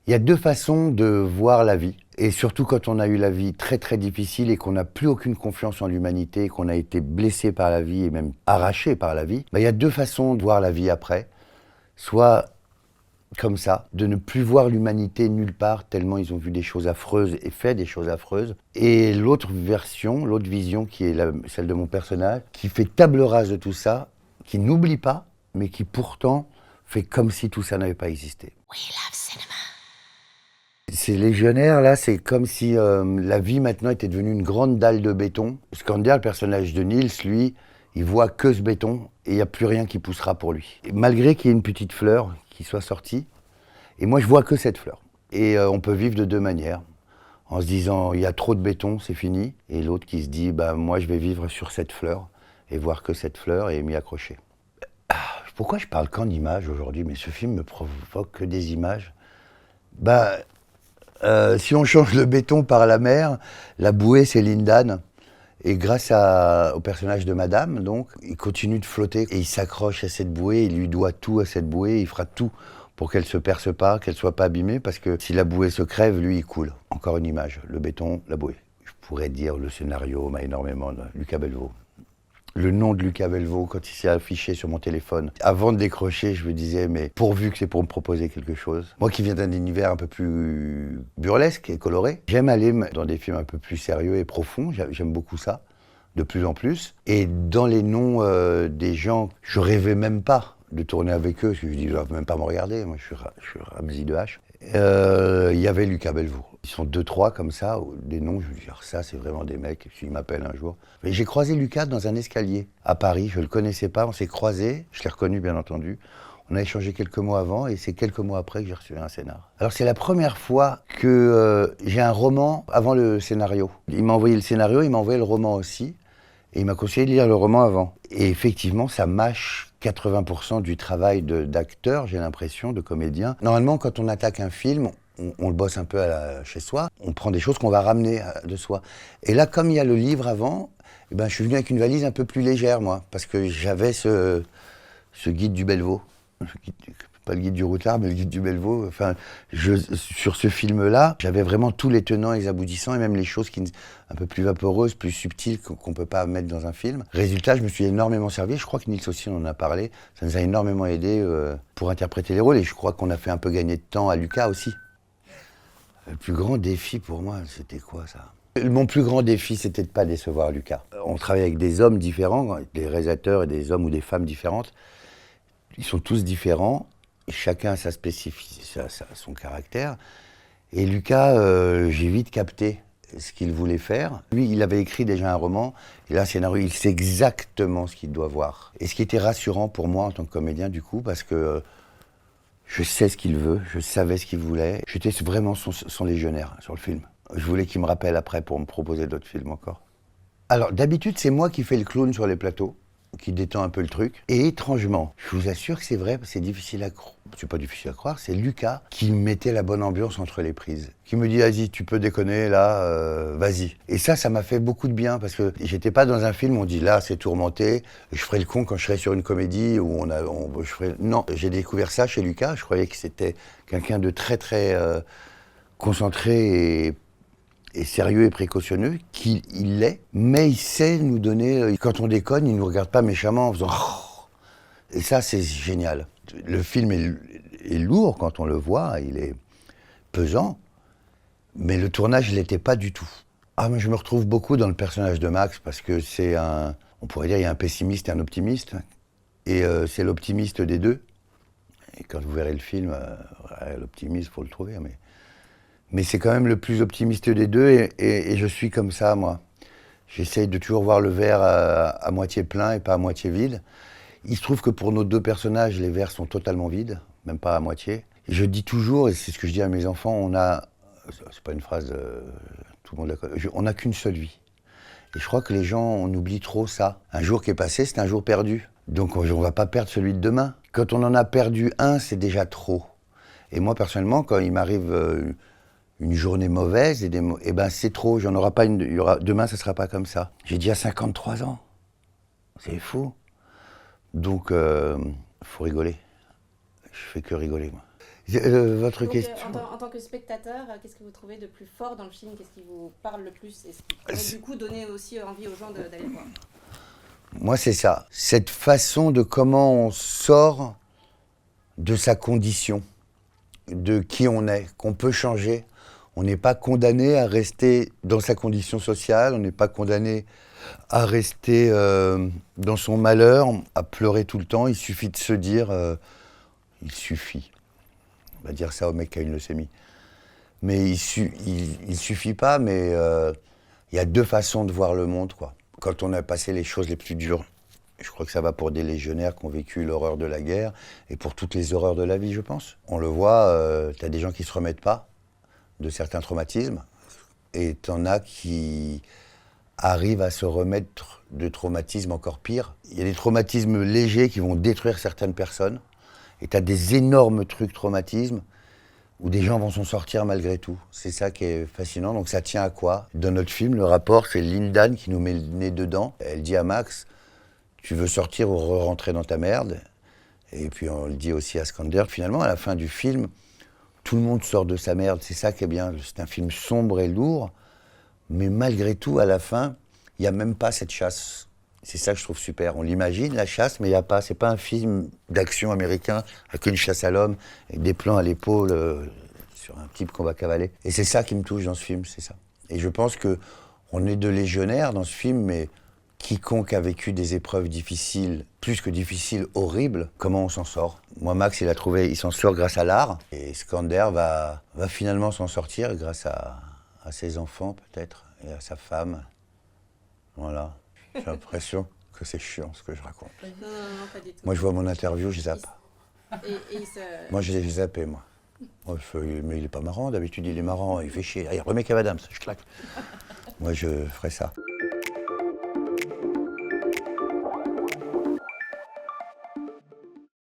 Il y a deux façons de voir la vie. Et surtout quand on a eu la vie très très difficile et qu'on n'a plus aucune confiance en l'humanité, qu'on a été blessé par la vie et même arraché par la vie, il y a deux façons de voir la vie après. Soit comme ça, de ne plus voir l'humanité nulle part, tellement ils ont vu des choses affreuses et fait des choses affreuses. Et l'autre version, l'autre vision qui est celle de mon personnage, qui fait table rase de tout ça, qui n'oublie pas, mais qui pourtant fait comme si tout ça n'avait pas existé. We love cinema. Ces légionnaires, là, c'est comme si la vie maintenant était devenue une grande dalle de béton. Skander, le personnage de Niels, lui, il voit que ce béton et il n'y a plus rien qui poussera pour lui. Et malgré qu'il y ait une petite fleur qui soit sortie, et moi je vois que cette fleur. Et on peut vivre de deux manières. En se disant, il y a trop de béton, c'est fini. Et l'autre qui se dit, bah, moi je vais vivre sur cette fleur et voir que cette fleur et m'y accrocher. Pourquoi je parle qu'en images aujourd'hui? Mais ce film me provoque que des images. Si on change le béton par la mer, la bouée c'est Lindan. Et grâce au personnage de Madame, donc, il continue de flotter et il s'accroche à cette bouée, il lui doit tout à cette bouée, il fera tout pour qu'elle se perce pas, qu'elle soit pas abîmée, parce que si la bouée se crève, lui il coule. Encore une image, le béton, la bouée. Je pourrais dire le scénario m'a énormément de Lucas Belvaux. Le nom de Lucas Belvaux, quand il s'est affiché sur mon téléphone, avant de décrocher, je me disais, mais pourvu que c'est pour me proposer quelque chose. Moi qui viens d'un univers un peu plus burlesque et coloré, j'aime aller dans des films un peu plus sérieux et profonds, j'aime beaucoup ça, de plus en plus. Et dans les noms des gens, je rêvais même pas de tourner avec eux, parce que je dis, ils doivent même pas me regarder, moi je suis Ramzi de H. Il y avait Lucas Belvaux. Ils sont deux, trois comme ça, des noms, je me dis, alors ça c'est vraiment des mecs, s'ils m'appellent un jour. Mais j'ai croisé Lucas dans un escalier à Paris, je le connaissais pas, on s'est croisés, je l'ai reconnu bien entendu. On a échangé quelques mois avant et c'est quelques mois après que j'ai reçu un scénar. Alors c'est la première fois que j'ai un roman avant le scénario. Il m'a envoyé le scénario, il m'a envoyé le roman aussi. Et il m'a conseillé de lire le roman avant. Et effectivement, ça mâche 80% du travail d'acteur, j'ai l'impression, de comédien. Normalement, quand on attaque un film, on le bosse un peu chez soi, on prend des choses qu'on va ramener de soi. Et là, comme il y a le livre avant, eh ben, je suis venu avec une valise un peu plus légère, moi, parce que j'avais ce guide du Belvaux. Pas le guide du routard, mais le guide du Belvaux. Enfin, sur ce film-là, j'avais vraiment tous les tenants et les aboutissants, et même les choses un peu plus vaporeuses, plus subtiles, qu'on ne peut pas mettre dans un film. Résultat, je me suis énormément servi. Je crois que Niels aussi en a parlé. Ça nous a énormément aidé pour interpréter les rôles, et je crois qu'on a fait un peu gagner de temps à Lucas aussi. Le plus grand défi pour moi, c'était quoi ça? Mon plus grand défi, c'était de ne pas décevoir Lucas. On travaille avec des hommes différents, des réalisateurs et des hommes ou des femmes différentes. Ils sont tous différents. Chacun a sa spécificité, son caractère. Et Lucas, j'ai vite capté ce qu'il voulait faire. Lui, il avait écrit déjà un roman, et là, scénario, il sait exactement ce qu'il doit voir. Et ce qui était rassurant pour moi en tant que comédien, du coup, parce que je sais ce qu'il veut, je savais ce qu'il voulait. J'étais vraiment son légionnaire sur le film. Je voulais qu'il me rappelle après pour me proposer d'autres films encore. Alors, d'habitude, c'est moi qui fais le clown sur les plateaux, qui détend un peu le truc. Et étrangement, je vous assure que c'est vrai, c'est difficile à croire. C'est pas difficile à croire, c'est Lucas qui mettait la bonne ambiance entre les prises. Qui me dit, vas-y, tu peux déconner, là, vas-y. Et ça m'a fait beaucoup de bien, parce que j'étais pas dans un film où on dit, là, c'est tourmenté, je ferai le con quand je serai sur une comédie, où je ferai... Non, j'ai découvert ça chez Lucas, je croyais que c'était quelqu'un de très, très concentré et sérieux et précautionneux, qu'il l'est, mais il sait nous donner, quand on déconne, il ne nous regarde pas méchamment en faisant oh. Et ça, c'est génial. Le film est lourd quand on le voit, il est pesant, mais le tournage ne l'était pas du tout. Ah, mais je me retrouve beaucoup dans le personnage de Max, parce que on pourrait dire, il y a un pessimiste et un optimiste, et c'est l'optimiste des deux. Et quand vous verrez le film, l'optimiste, il faut le trouver, mais c'est quand même le plus optimiste des deux, et je suis comme ça, moi. J'essaye de toujours voir le verre à moitié plein et pas à moitié vide. Il se trouve que pour nos deux personnages, les verres sont totalement vides, même pas à moitié. Et je dis toujours, et c'est ce que je dis à mes enfants, c'est pas une phrase, tout le monde la connaît, on n'a qu'une seule vie. Et je crois que les gens, on oublie trop ça. Un jour qui est passé, c'est un jour perdu. Donc on va pas perdre celui de demain. Quand on en a perdu un, c'est déjà trop. Et moi, personnellement, quand il m'arrive une journée mauvaise, et ben c'est trop, demain ça sera pas comme ça. J'ai déjà 53 ans, c'est fou. Donc, faut rigoler. Je fais que rigoler, moi. Votre Donc, question. en tant que spectateur, qu'est-ce que vous trouvez de plus fort dans le film? Qu'est-ce qui vous parle le plus et ce qui pourrait du coup donner aussi envie aux gens d'aller le voir? Moi, c'est ça. Cette façon de comment on sort de sa condition, de qui on est, qu'on peut changer. On n'est pas condamné à rester dans sa condition sociale, on n'est pas condamné à rester dans son malheur, à pleurer tout le temps. Il suffit de se dire, il suffit. On va dire ça au mec qui a une leucémie. Mais il suffit pas, mais il y a deux façons de voir le monde, quoi. Quand on a passé les choses les plus dures, je crois que ça va pour des légionnaires qui ont vécu l'horreur de la guerre et pour toutes les horreurs de la vie, je pense. On le voit, t'as des gens qui se remettent pas de certains traumatismes et t'en as qui arrivent à se remettre de traumatismes encore pires. Il y a des traumatismes légers qui vont détruire certaines personnes et t'as des énormes traumatismes où des gens vont s'en sortir malgré tout. C'est ça qui est fascinant. Donc ça tient à quoi? Dans notre film, le rapport, c'est Lindan qui nous met le nez dedans. Elle dit à Max, tu veux sortir ou rentrer dans ta merde? Et puis on le dit aussi à Skander. Finalement, à la fin du film, tout le monde sort de sa merde. C'est ça qui est bien. C'est un film sombre et lourd. Mais malgré tout, à la fin, il n'y a même pas cette chasse. C'est ça que je trouve super. On l'imagine, la chasse, mais il n'y a pas. C'est pas un film d'action américain avec une chasse à l'homme, avec des plans à l'épaule sur un type qu'on va cavaler. Et c'est ça qui me touche dans ce film, c'est ça. Et je pense que on est deux légionnaires dans ce film, mais quiconque a vécu des épreuves difficiles, plus que difficiles, horribles, comment on s'en sort? Moi, Max, il s'en sort grâce à l'art. Et Skander va finalement s'en sortir grâce à ses enfants, peut-être, et à sa femme. Voilà. J'ai l'impression que c'est chiant ce que je raconte. Non, pas du tout. Moi, je vois mon interview, je zappe. Et Moi, j'ai zappé, moi. Mais il est pas marrant, d'habitude, il est marrant, il fait chier. Allez, remets Kev Adams, je claque. Moi, je ferais ça.